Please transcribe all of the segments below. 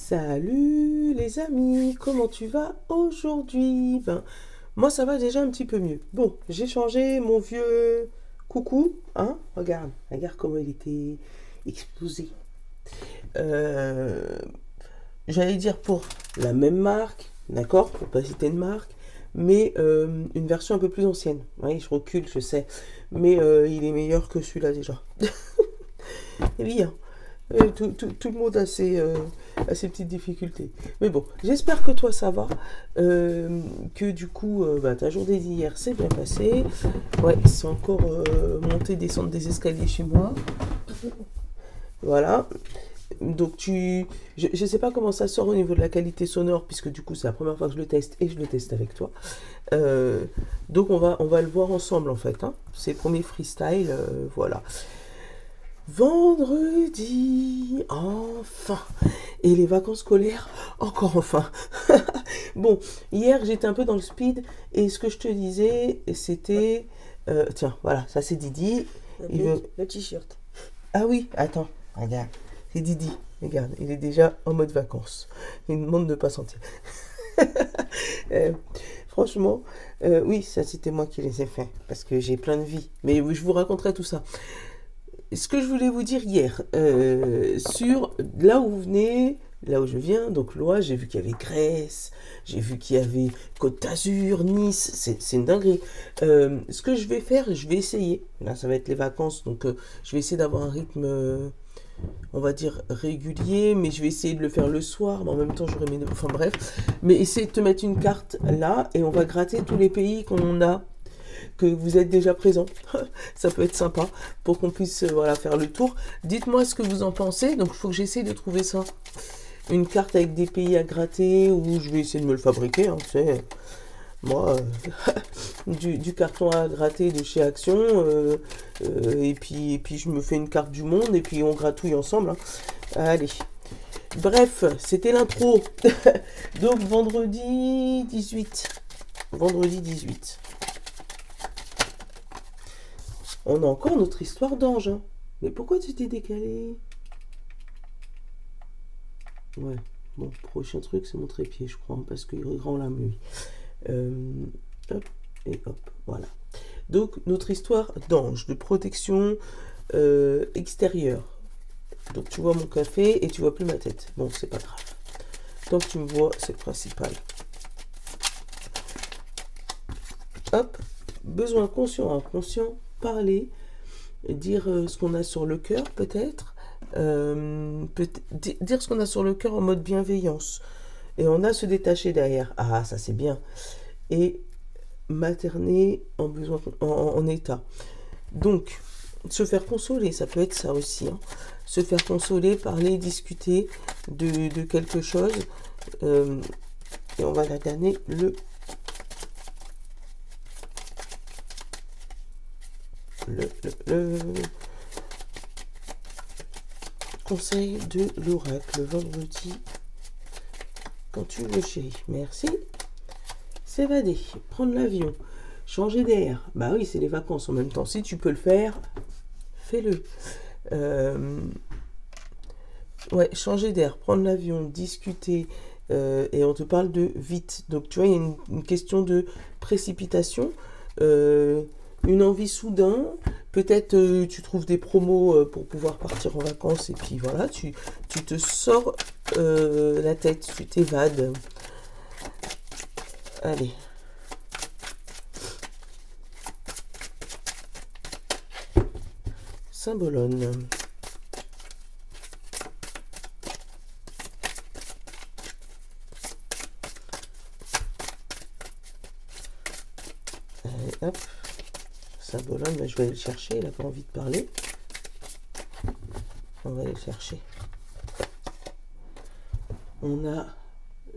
Salut les amis, comment tu vas aujourd'hui? Ben, moi ça va déjà un petit peu mieux. Bon, j'ai changé mon vieux coucou, hein? Regarde comment il était explosé. Euh, J'allais dire pour la même marque, d'accord? Pour pas citer de marque, mais une version un peu plus ancienne. Oui, je recule, je sais, mais il est meilleur que celui-là déjà. Et bien. Tout le monde a ses petites difficultés. Mais bon, j'espère que toi ça va. Que du coup, bah, ta journée d'hier s'est bien passée. Ouais, c'est encore monter, descendre des escaliers chez moi. Voilà. Donc je sais pas comment ça sort au niveau de la qualité sonore, puisque du coup c'est la première fois que je le teste et je le teste avec toi. Euh, donc on va le voir ensemble en fait, hein. C'est le premier freestyle, voilà. Vendredi, enfin. Et les vacances scolaires, encore enfin. Bon, hier j'étais un peu dans le speed et ce que je te disais, c'était... tiens, voilà, ça c'est Didi. Il veut... Le t-shirt. Ah oui, attends, regarde. C'est Didi, regarde, il est déjà en mode vacances. Il me demande de ne pas sentir. Euh, franchement, oui, ça c'était moi qui les ai faits, parce que j'ai plein de vie. Mais oui, je vous raconterai tout ça. Ce que je voulais vous dire hier, sur là où vous venez, là où je viens, donc Loire, j'ai vu qu'il y avait Grèce, j'ai vu qu'il y avait Côte d'Azur, Nice, c'est une dinguerie. Ce que je vais faire, je vais essayer, là ça va être les vacances, donc je vais essayer d'avoir un rythme, on va dire, régulier, mais je vais essayer de le faire le soir, mais en même temps j'aurai mes... Enfin bref, mais essayer de te mettre une carte là, et on va gratter tous les pays qu'on a que vous êtes déjà présent. Ça peut être sympa pour qu'on puisse voilà, faire le tour. Dites-moi ce que vous en pensez. Donc il faut que j'essaie de trouver ça. Une carte avec des pays à gratter ou je vais essayer de me le fabriquer. Hein, tu sais. Moi, du carton à gratter de chez Action. Et puis je me fais une carte du monde et puis on gratouille ensemble. Hein. Allez. Bref, c'était l'intro. Donc vendredi 18. Vendredi 18. On a encore notre histoire d'ange. Hein. Mais pourquoi tu t'es décalé? Ouais. Bon, prochain truc, c'est mon trépied, je crois, hein, parce qu'il rend la nuit. Hop, et hop, voilà. Donc, notre histoire d'ange, de protection extérieure. Donc, tu vois mon café et tu vois plus ma tête. Bon, c'est pas grave. Tant que tu me vois, c'est le principal. Hop, besoin conscient, inconscient, parler, dire ce qu'on a sur le cœur peut-être, dire ce qu'on a sur le cœur en mode bienveillance. Et on a se détacher derrière. Ah, ça c'est bien. Et materner en besoin, en état. Donc, se faire consoler, ça peut être ça aussi. Hein. Se faire consoler, parler, discuter de quelque chose. Et on va la donner le conseil de l'oracle vendredi quand tu veux chérie. Merci. S'évader, prendre l'avion, changer d'air. Bah oui, c'est les vacances en même temps. Si tu peux le faire, fais-le. Ouais, changer d'air, prendre l'avion, discuter. Et on te parle de vite. Donc tu vois, il y a une question de précipitation. Une envie soudain, peut-être tu trouves des promos pour pouvoir partir en vacances et puis voilà, tu te sors la tête, tu t'évades. Allez. Symbolone. Allez, hop. Symbolone, mais je vais aller le chercher, il n'a pas envie de parler. On va aller le chercher. On a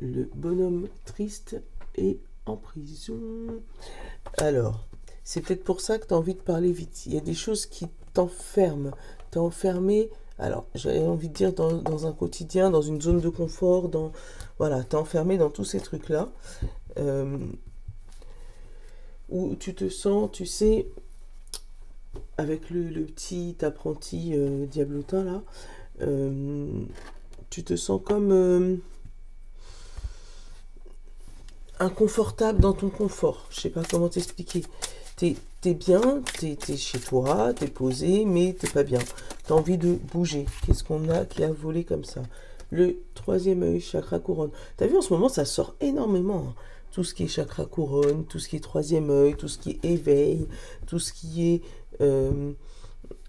le bonhomme triste et en prison. Alors, c'est peut-être pour ça que tu as envie de parler vite. Il y a des choses qui t'enferment. T'es enfermé, alors j'avais envie de dire dans un quotidien, dans une zone de confort, voilà, t'es enfermé dans tous ces trucs-là. Où tu te sens, tu sais, avec le petit apprenti diablotin là, tu te sens comme inconfortable dans ton confort. Je sais pas comment t'expliquer. T'es bien, t'es chez toi, t'es posé, mais t'es pas bien. T'as envie de bouger. Qu'est-ce qu'on a qui a volé comme ça? Le troisième œil, chakra couronne. T'as vu, en ce moment, ça sort énormément. Hein. Tout ce qui est chakra couronne, tout ce qui est troisième œil, tout ce qui est éveil, tout ce qui est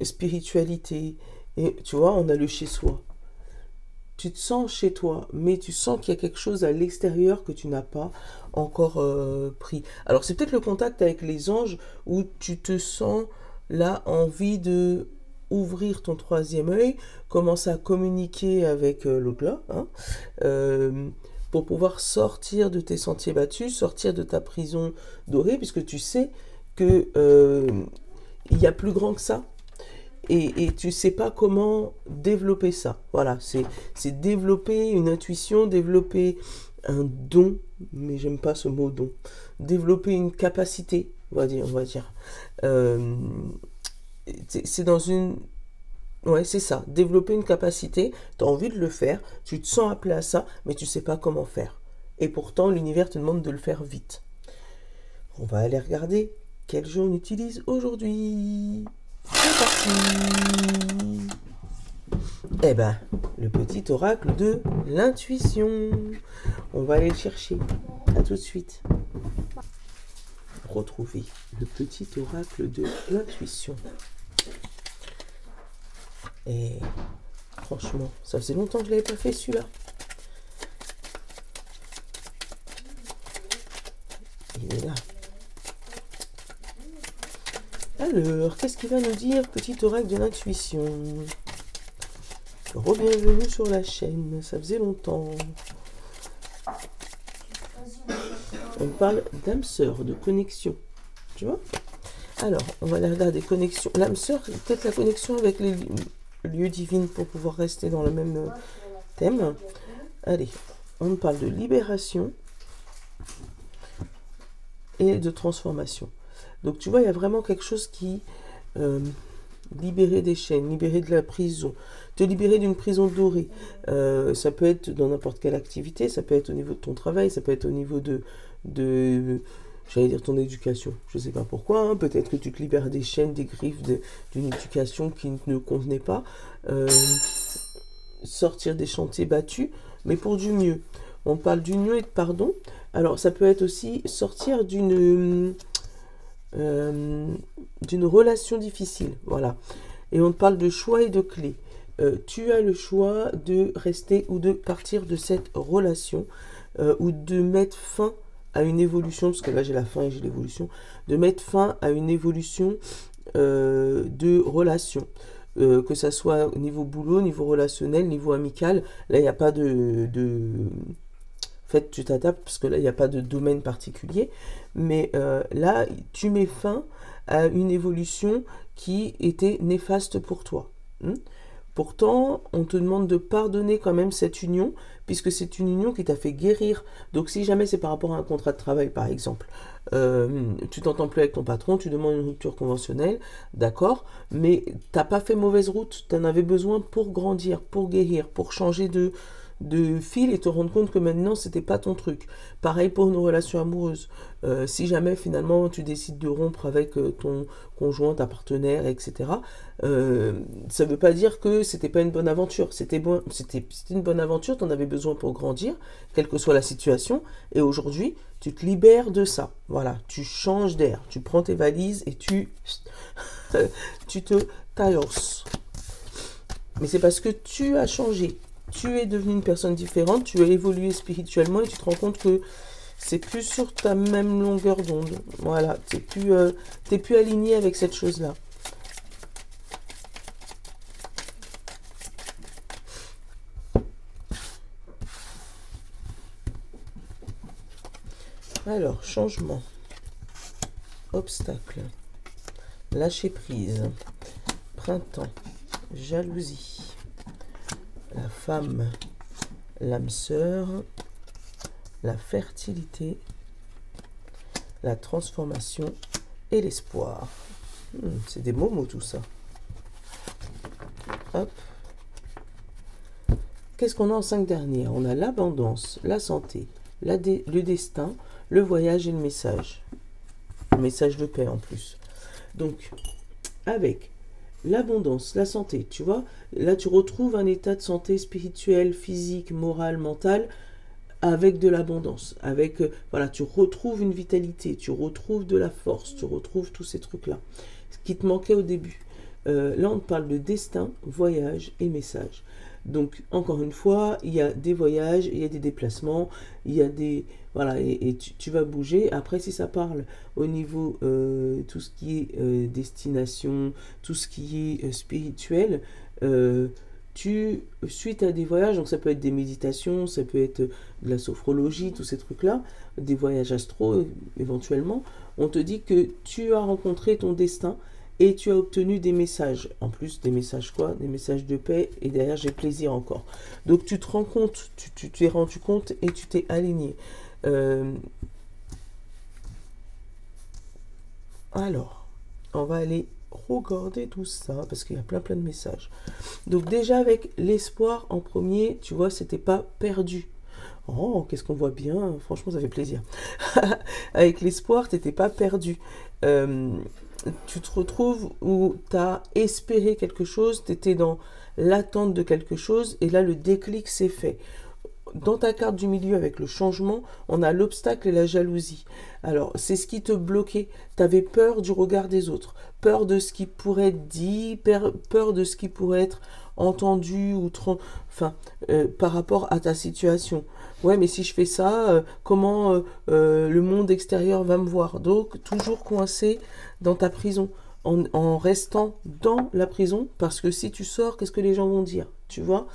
spiritualité. Et tu vois, on a le chez-soi. Tu te sens chez toi, mais tu sens qu'il y a quelque chose à l'extérieur que tu n'as pas encore pris. Alors c'est peut-être le contact avec les anges où tu te sens là envie de ouvrir ton troisième œil, commencer à communiquer avec l'au-delà, hein, pour pouvoir sortir de tes sentiers battus, sortir de ta prison dorée, puisque tu sais que il y a plus grand que ça. Et tu sais pas comment développer ça. Voilà, c'est développer une intuition, développer un don, mais j'aime pas ce mot don. Développer une capacité, on va dire. C'est dans une... Ouais, c'est ça. Développer une capacité, tu as envie de le faire, tu te sens appelé à ça, mais tu sais pas comment faire. Et pourtant, l'univers te demande de le faire vite. On va aller regarder quel jeu on utilise aujourd'hui. C'est parti. Eh ben, le petit oracle de l'intuition. On va aller le chercher. À tout de suite. Retrouver le petit oracle de l'intuition. Et franchement, ça faisait longtemps que je l'avais pas fait celui-là. Il est là. Alors, qu'est-ce qu'il va nous dire, petit oracle de l'intuition? Re-bienvenue sur la chaîne, ça faisait longtemps. On parle d'âme sœur, de connexion. Tu vois? Alors, on va aller regarder connexion. L'âme sœur, peut-être la connexion avec les lieux divins pour pouvoir rester dans le même thème. Allez, on parle de libération et de transformation. Donc tu vois, il y a vraiment quelque chose qui... libérer des chaînes, libérer de la prison, te libérer d'une prison dorée. Ça peut être dans n'importe quelle activité, ça peut être au niveau de ton travail, ça peut être au niveau de j'allais dire ton éducation. Je ne sais pas pourquoi, hein. Peut-être que tu te libères des chaînes, des griffes d'une éducation qui ne convenait pas. Sortir des chantiers battus, mais pour du mieux. On parle d'union et de pardon. Alors ça peut être aussi sortir d'une relation difficile, voilà. Et on parle de choix et de clés. Tu as le choix de rester ou de partir de cette relation, ou de mettre fin à une évolution, parce que là j'ai la fin et j'ai l'évolution, de mettre fin à une évolution de relation. Que ça soit au niveau boulot, niveau relationnel, niveau amical, là il n'y a pas de en fait, tu t'adaptes parce que là, il n'y a pas de domaine particulier. Mais là, tu mets fin à une évolution qui était néfaste pour toi. Pourtant, on te demande de pardonner quand même cette union, puisque c'est une union qui t'a fait guérir. Donc, si jamais c'est par rapport à un contrat de travail, par exemple, tu t'entends plus avec ton patron, tu demandes une rupture conventionnelle, d'accord, mais t'as pas fait mauvaise route, tu en avais besoin pour grandir, pour guérir, pour changer de fil et te rendre compte que maintenant c'était pas ton truc. Pareil pour une relation amoureuse. Si jamais finalement tu décides de rompre avec ton conjoint, ta partenaire, etc., ça veut pas dire que c'était pas une bonne aventure. C'était une bonne aventure, tu en avais besoin pour grandir, quelle que soit la situation, et aujourd'hui tu te libères de ça. Voilà, tu changes d'air, tu prends tes valises et tu te tailles. Mais c'est parce que tu as changé. Tu es devenu une personne différente, tu as évolué spirituellement et tu te rends compte que c'est plus sur ta même longueur d'onde. Voilà, t'es plus aligné avec cette chose-là. Alors, changement, obstacle, lâcher prise, printemps, jalousie. La femme, l'âme sœur, la fertilité, la transformation et l'espoir. C'est des mots tout ça. Hop. qu'est-ce qu'on a en 5 dernières? On a l'abondance, la santé, le destin, le voyage et le message. Le message de paix en plus. Donc, avec l'abondance, la santé, tu vois, là tu retrouves un état de santé spirituelle, physique, morale, mentale, avec de l'abondance, avec, voilà, tu retrouves une vitalité, tu retrouves de la force, tu retrouves tous ces trucs-là, ce qui te manquait au début. Là, on te parle de destin, voyage et message. Donc, encore une fois, il y a des voyages, il y a des déplacements, il y a des... Voilà, et tu vas bouger. Après, si ça parle au niveau tout ce qui est destination, tout ce qui est spirituel, suite à des voyages, donc ça peut être des méditations, ça peut être de la sophrologie, tous ces trucs-là, des voyages astro éventuellement, on te dit que tu as rencontré ton destin et tu as obtenu des messages. En plus, des messages quoi? Des messages de paix, et derrière, j'ai plaisir encore. Donc, tu te rends compte, tu t'es rendu compte et tu t'es aligné. Alors, on va aller regarder tout ça, parce qu'il y a plein de messages. Donc, déjà, avec l'espoir en premier, tu vois, c'était pas perdu. Oh, qu'est-ce qu'on voit bien. Franchement, ça fait plaisir. Avec l'espoir, t'étais pas perdu. Tu te retrouves où tu as espéré quelque chose, tu étais dans l'attente de quelque chose, et là, le déclic s'est fait. Dans ta carte du milieu, avec le changement, on a l'obstacle et la jalousie. Alors, c'est ce qui te bloquait. Tu avais peur du regard des autres, peur de ce qui pourrait être dit, peur de ce qui pourrait être entendu, ou par rapport à ta situation. Ouais, mais si je fais ça, comment le monde extérieur va me voir? Donc, toujours coincé dans ta prison, en restant dans la prison, parce que si tu sors, qu'est-ce que les gens vont dire? Tu vois,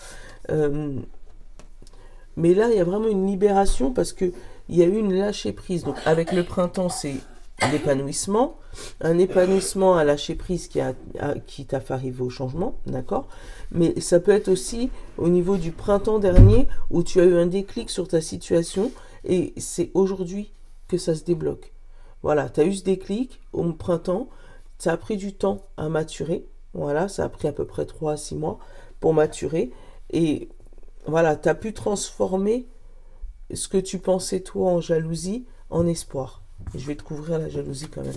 mais là, il y a vraiment une libération, parce qu'il y a eu une lâcher prise. Donc, avec le printemps, c'est l'épanouissement. Un épanouissement à lâcher prise qui t'a fait arriver au changement, d'accord? Mais ça peut être aussi au niveau du printemps dernier, où tu as eu un déclic sur ta situation, et c'est aujourd'hui que ça se débloque. Voilà, tu as eu ce déclic au printemps, ça a pris du temps à maturer. Voilà, ça a pris à peu près 3 à 6 mois pour maturer. Et voilà, tu as pu transformer ce que tu pensais, toi, en jalousie, en espoir. Et je vais te couvrir la jalousie quand même.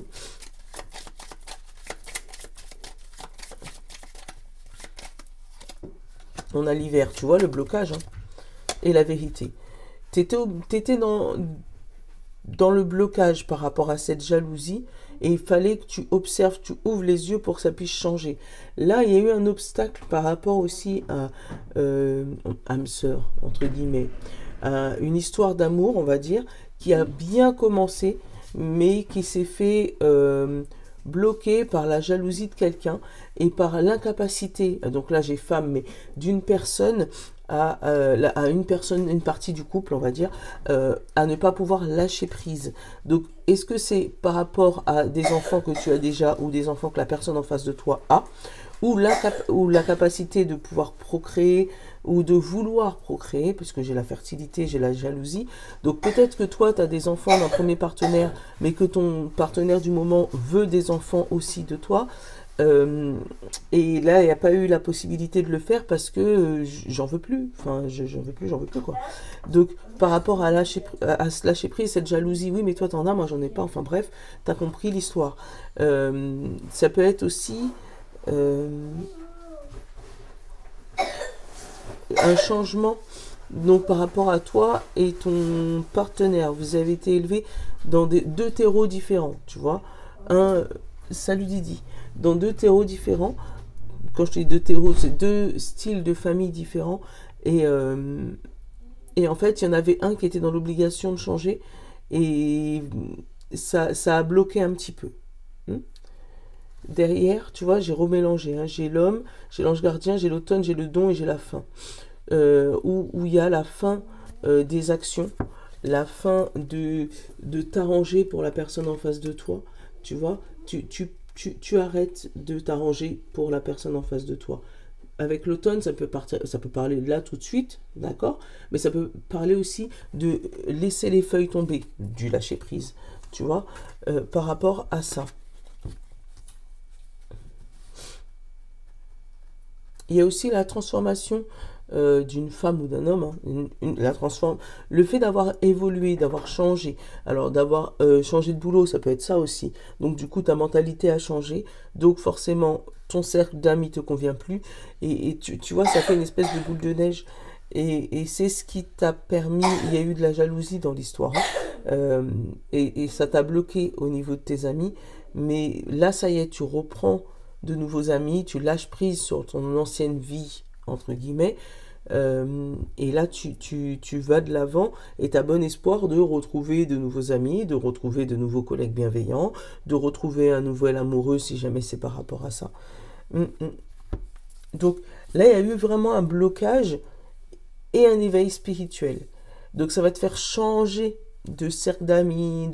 On a l'hiver, tu vois, le blocage, hein, et la vérité. Tu étais dans le blocage par rapport à cette jalousie, et il fallait que tu observes, tu ouvres les yeux pour que ça puisse changer. Là, il y a eu un obstacle par rapport aussi à âme sœur, entre guillemets, à une histoire d'amour, on va dire, qui a bien commencé, mais qui s'est fait bloquer par la jalousie de quelqu'un et par l'incapacité, donc là j'ai femme, mais d'une personne à une partie du couple, on va dire, à ne pas pouvoir lâcher prise. Donc, est-ce que c'est par rapport à des enfants que tu as déjà, ou des enfants que la personne en face de toi a, ou la capacité de pouvoir procréer, ou de vouloir procréer, puisque j'ai la fertilité, j'ai la jalousie. Donc, peut-être que toi, tu as des enfants d'un premier partenaire, mais que ton partenaire du moment veut des enfants aussi de toi. Et là, il n'y a pas eu la possibilité de le faire parce que j'en veux plus. Enfin, j'en veux plus, quoi. Donc, par rapport à se lâcher prise, cette jalousie, oui, mais toi, t'en as, moi, j'en ai pas. Enfin, bref, t'as compris l'histoire. Ça peut être aussi un changement, donc, par rapport à toi et ton partenaire. Vous avez été élevés dans deux terreaux différents, tu vois. Salut Didi. Dans 2 terreaux différents. Quand je dis 2 terreaux, c'est 2 styles de famille différents. Et en fait, il y en avait un qui était dans l'obligation de changer. Et ça a bloqué un petit peu. Derrière, tu vois, j'ai remélangé. Hein. J'ai l'homme, j'ai l'ange gardien, j'ai l'automne, j'ai le don et j'ai la fin. Où il y a la fin des actions, la fin de t'arranger pour la personne en face de toi. Tu vois, tu arrêtes de t'arranger pour la personne en face de toi. Avec l'automne, ça peut parler là tout de suite, d'accord? Mais ça peut parler aussi de laisser les feuilles tomber, du lâcher prise, tu vois, par rapport à ça. Il y a aussi la transformation d'une femme ou d'un homme, hein, le fait d'avoir évolué, d'avoir changé, alors d'avoir changé de boulot, ça peut être ça aussi. Donc du coup, ta mentalité a changé, donc forcément, ton cercle d'amis te convient plus, et tu vois, ça fait une espèce de boule de neige. Et c'est ce qui t'a permis, il y a eu de la jalousie dans l'histoire, hein, et ça t'a bloqué au niveau de tes amis, mais là, ça y est, tu reprends de nouveaux amis, tu lâches prise sur ton ancienne vie, entre guillemets, et là, tu vas de l'avant et tu as bon espoir de retrouver de nouveaux amis, de retrouver de nouveaux collègues bienveillants, de retrouver un nouvel amoureux si jamais c'est par rapport à ça. Mm, mm. Donc là, il y a eu vraiment un blocage et un éveil spirituel. Donc ça va te faire changer de cercle d'amis,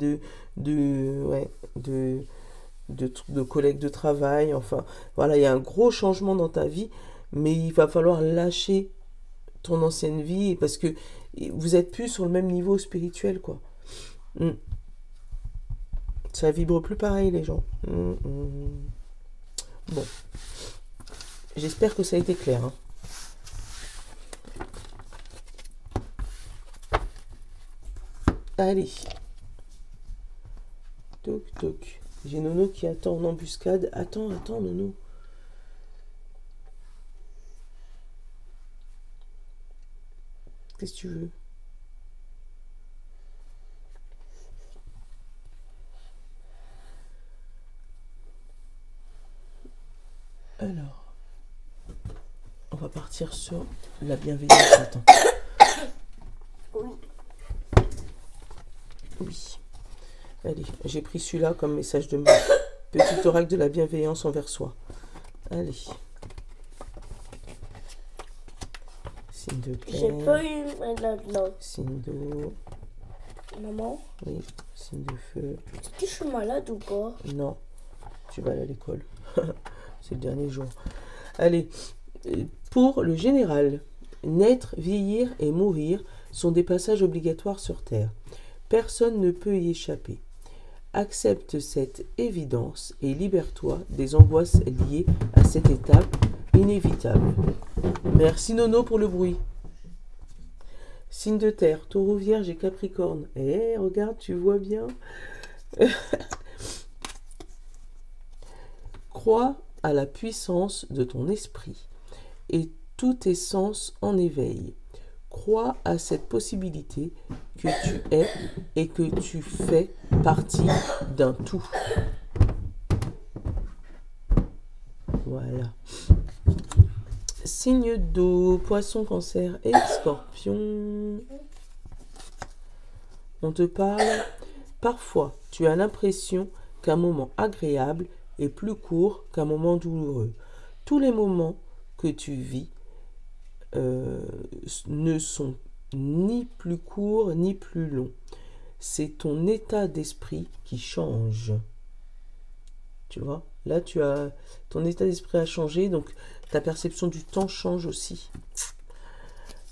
ouais, de collègues de travail. Enfin, voilà, il y a un gros changement dans ta vie, mais il va falloir lâcher ton ancienne vie parce que vous êtes plus sur le même niveau spirituel, quoi. Mm. Ça vibre plus pareil, les gens. Bon, j'espère que ça a été clair, hein. Allez. Toc, toc. J'ai Nono qui attend en embuscade. Attends, Nono. Qu'est-ce que tu veux? Alors, on va partir sur la bienveillance. Attends. Oui. Allez, j'ai pris celui-là comme message de mort. Petit oracle de la bienveillance envers soi. Allez. Signe de terre. J'ai pas eu là-dedans. Signe d'eau. Maman? Oui. Signe de feu. Est-ce que je suis malade ou pas? Non. Tu vas aller à l'école. C'est le dernier jour. Allez. Pour le général, naître, vieillir et mourir sont des passages obligatoires sur Terre. Personne ne peut y échapper. Accepte cette évidence et libère-toi des angoisses liées à cette étape inévitable. Merci Nono pour le bruit. Signe de terre, taureau, vierge et capricorne. Eh, regarde, tu vois bien. Crois à la puissance de ton esprit et tous tes sens en éveil. Crois à cette possibilité que tu es et que tu fais partie d'un tout. Voilà. Signe d'eau, poisson, cancer et scorpion. On te parle. Parfois, tu as l'impression qu'un moment agréable est plus court qu'un moment douloureux. Tous les moments que tu vis ne sont ni plus courts ni plus longs. C'est ton état d'esprit qui change. Tu vois, là ton état d'esprit a changé, donc ta perception du temps change aussi.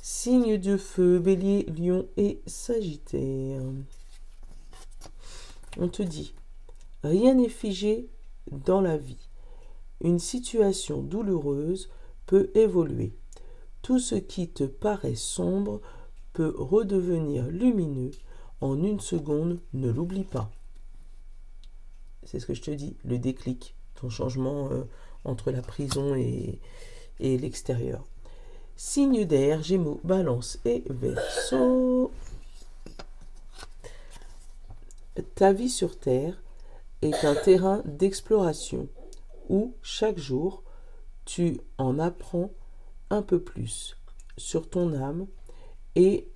Signe de feu, bélier, lion et sagittaire. On te dit, rien n'est figé dans la vie. Une situation douloureuse peut évoluer. Tout ce qui te paraît sombre peut redevenir lumineux en une seconde, ne l'oublie pas. C'est ce que je te dis, le déclic, ton changement entre la prison et l'extérieur. Signe d'air, Gémeaux, Balance et Verseau. Ta vie sur Terre est un terrain d'exploration où chaque jour tu en apprends un peu plus sur ton âme et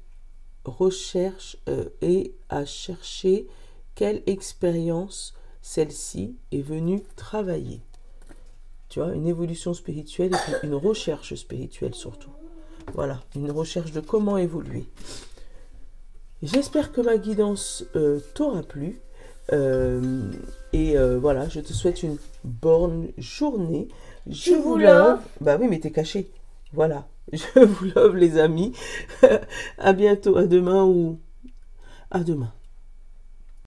recherche et à chercher quelle expérience celle-ci est venue travailler. Tu vois, une évolution spirituelle et une recherche spirituelle surtout. Voilà, une recherche de comment évoluer. J'espère que ma guidance t'aura plu. Voilà, je te souhaite une bonne journée. Je vous love. Bah oui, mais t'es caché. Voilà, je vous love les amis. À bientôt, à demain ou à demain.